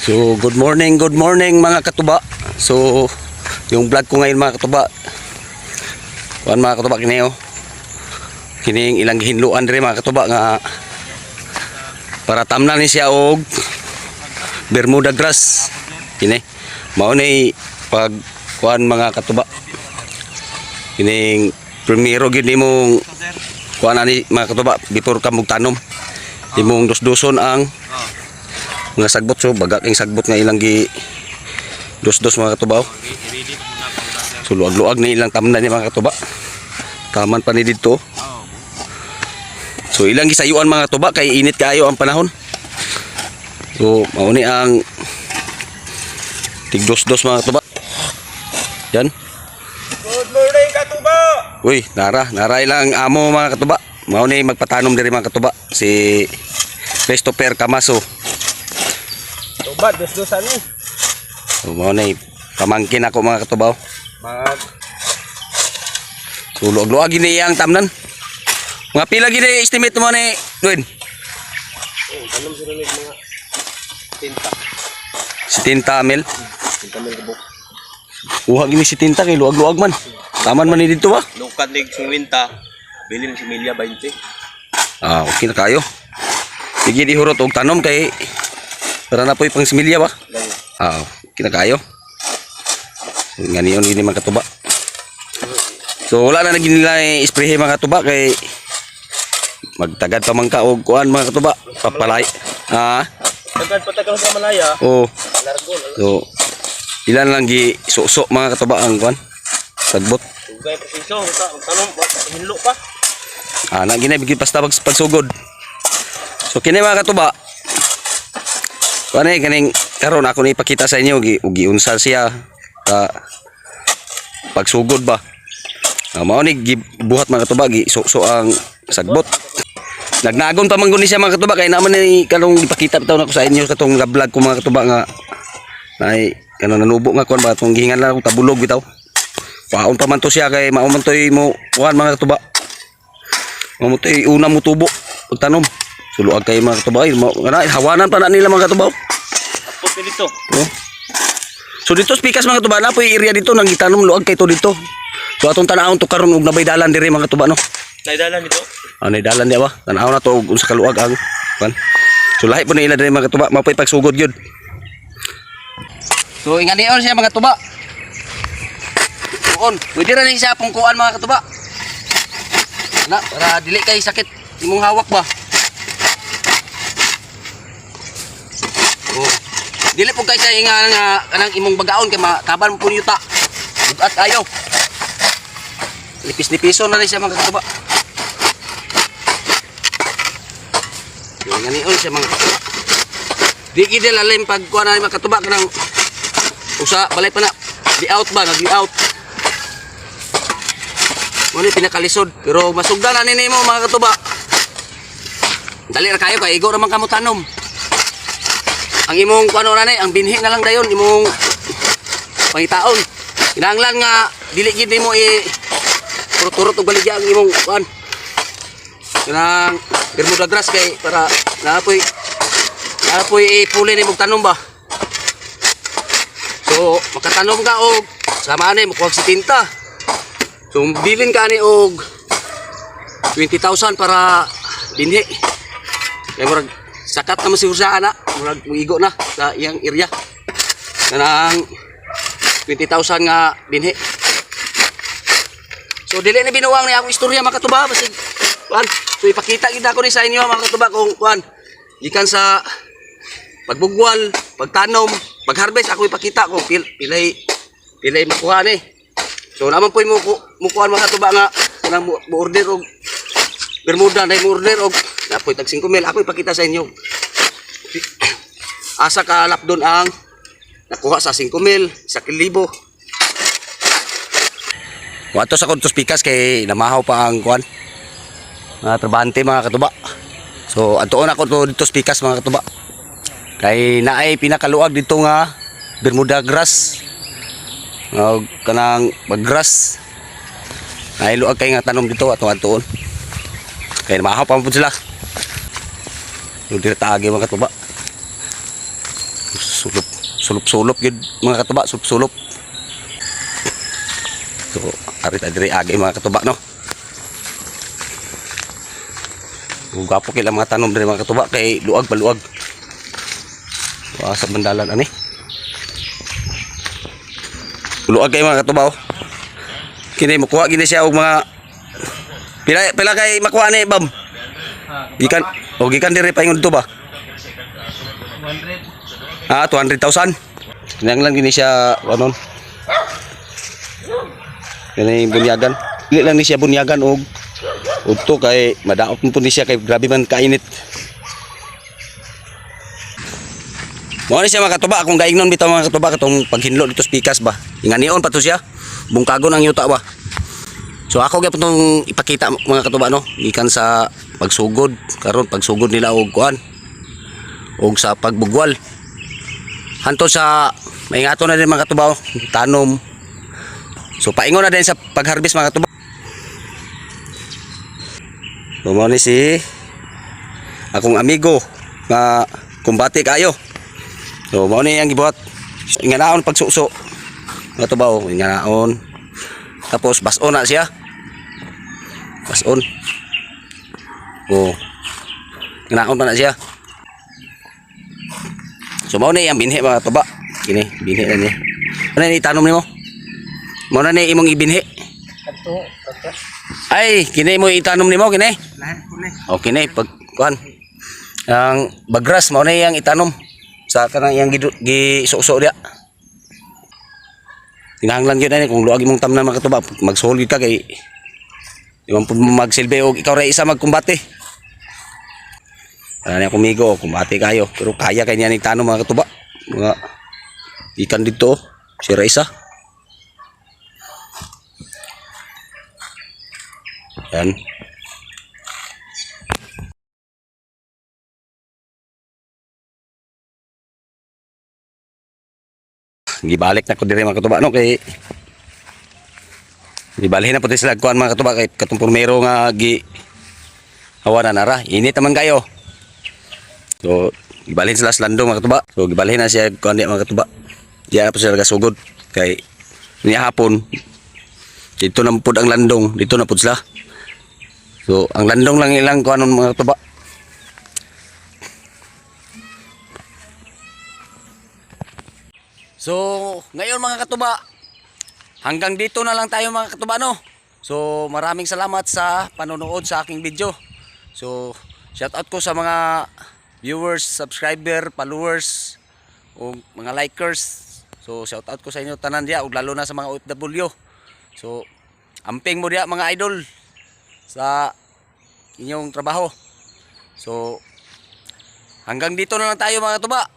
So good morning mga katuba. So yung vlog ko ngayon mga katuba, mga katuba kini kining ilang gihinluan diri mga katuba nga para tamnan ni siya og Bermuda grass. Kini mao ni pag kuan mga katuba. Kining primero gid nimong kuan ani mga katuba before ka magtanom. Imong dos-doson ang mga sagbot, so bagaking sagbot nga ilang gi dos-dos mga katuba. So luag-luag ni ilang tamnan ni mga katuba. Taman pa ni dito. So ilang gisayuan mga katuba kay init kaayo ang panahon. So mao ni ang tig-dos-dos mga katuba. Yan. Good morning katuba. Uy, nara ilang amo mga katuba. Mao ni magpatanom diri mga katuba si Christopher Camaso. Tubat, dos-dosan ni. So mao ni pamangkin ako mga katuba. Mag So luag-luag gini ang tamnan. Mga pila gini estimate mo ni Dwayne? tanong sila ng mga tinta. Si Tinta Mil. Tinta may kabuk. Uha gini si Tinta kay luag-luag man. Taman man ni dito ba? Lukat lig sungwinta. Bili ng similya 20. Ah, okay na kayo. Sige di hurot og tanom kay para na po'y pang similya ba? Lang. Ah, okay na kayo. Nga niyon gini mga katuba. So wala na naging nila isprehe mga katuba kay magtagad pa man ka og kuan mga katuba. Papalay. Ah, Tagad patagal sa Malaya. oh. Largo. So ilan lang gi sok mga katuba ang kuan. Sagbot. Tugay presiso. Tanong hinlo pa. Ah, na gina bigit basta pagsugod. So kini mga katuba. Kuan kaning karon ako ni ipakita sa inyo gi unsa siya pagsugod ba. Mao ni gibuhat mga katuba gi sok ang sagbot. Nagnagon pa man guni siya mga katuba kay naman ni kanong ipakita bitaw nako sa inyo katong vlog ko mga katuba nga ay kanang nanubo nga kon ba tong gihingan lang akong tabulog bitaw. Paon pa man to siya kay mao man toy mo kuan mga katuba. Mao mo toy una mo tubo pagtanom. Suluag kay mga katuba ay hawanan pa na nila mga katuba. Put dito. Oh. So dito pikas mga katuba na poy area dito nang gitanom luag kay to dito. So atong tanawon to karon og nabay dalan diri mga katuba no. Naidalan dito. Ano dalan dia ba? Tanaw na to unsa kaluag ang kan. So lahi po na ila diri mga tuba, mapoy pagsugod gyud. So ingani siya mga tuba. Tuon, pwede ra ni siya pungkuan mga katuba. Na para dili kay sakit imong hawak ba. Oh. Dili po kay siya nga kanang imong bagaon kay makaban mo po yuta. Bugat kayo. Nipis-nipiso na rin siya mga katuba. Ganion siya mga katuba. Di gid lalim pag kuha na mga katuba kanang usa balay pa na di out ba nag out. Mo ni pinakalisod pero masugdan na nimo mga katuba. Dali ra kayo kay igo ra man kamo tanom. Ang imong kuano na ni ang binhi na lang dayon imong pangitaon. Kinahanglan nga dili gid nimo turot-turot og baligya ang imong kuan. Kanang Bermuda grass kay para naapoy ipuli ni mong tanom ba. So makatanom ka og sama ani mo kuwag si Tinta. So bilin ka ni og 20,000 para binhi. Kay murag sakat na siguro sa ana, murag muigo na sa iyang area. Kanang 20,000 nga binhi. So dili na binuwang ni akong istorya mga katuba basig kuan. So ipakita gid ako ni sa inyo mga katuba kung kuan gikan sa pagbugwal, pagtanom, pagharvest ako ipakita ko pilay makuha ni. So naman po mo kuan mga katuba nga kanang mo order og Bermuda na mo order og napoy tag 5,000 ako ipakita sa inyo. Asa ka lapdon ang nakuha sa 5,000, 1,000. Wato sa kontos pikas kay namahaw pa ang kuan. Mga trabante mga katuba. So atuon ako to dito pikas mga katuba. Kay naay pinakaluag dito nga Bermuda grass. Kanang maggrass. Naay luag kay nga tanom dito atuon. Kay namahaw pa pud sila. Yung diretaagi mga katuba. sulop yun mga katuba, sulop. So arit adiri agi mga katuba no. Gapo kila mga tanom diri mga katuba kay luag paluag. Sa bandalan ani. Luag kay mga katuba oh. Kini makuha gini siya og mga pila kay makuha ni Bam. Gikan diri pa ingon to ba? 200. 200,000. Kinahanglan gini siya anon. Kini bunyagan. Dili lang ni siya bunyagan og to kay madaot mo ni siya kay grabe man kainit. Mo ni siya mga katuba kung gaingnon bitaw mga katuba katong paghinlo dito sa pikas ba. Inganion pa to siya. Bungkagon ang yuta ba. So ako gyud tong ipakita mga katuba no, gikan sa pagsugod karon pagsugod nila og kuan og sa pagbugwal. Hanto sa maingato na din mga katuba tanom. So paingon na din sa pag-harvest mga katuba. Mo ni si akong amigo nga kumbati kayo. So mo ni ang gibuhat. Inganaon pagsuso. Mga katuba inganaon. Tapos bason na siya. Bason. Inganaon pa na siya. So mo ni ang binhi mga katuba. Kini binhi na niya. Ano ni tanom nimo? Mo na ni imong ibinhi. Ay, kini mo itanom nimo kini. Okay na pag kuan. Ang bagras mo na yang itanom sa kanang yang gisuso dia. Kinahanglan gyud ani kung luagi mong tamnan mga katuba, magsulid ka kay di man pud magsilbi og ikaw ra isa magkumbate. Ani ako migo, kumbate kayo, pero kaya kay niya ni tanom mga katuba. Mga ikan dito, si Raisa. Yan. Gibalik na ko diri mga katuba no kay gibalhin na pud sila kuan mga katuba kay katong primero nga hawanan ara. Init naman kayo. So gibalhin sila sa landong mga katuba. So gibalhin na siya kuan di mga katuba. Diya na po sila gasugod kay niya hapon dito na pud ang landong, dito na pud sila. So ang landong lang ilang kuanon mga katuba. So ngayon mga katuba, hanggang dito na lang tayo mga katuba no. So maraming salamat sa panonood sa aking video. So shout out ko sa mga viewers, subscriber, followers o mga likers. So shout out ko sa inyo tanan diya ug lalo na sa mga OFW. So amping mo diya mga idol sa inyong trabaho. So hanggang dito na lang tayo mga katuba.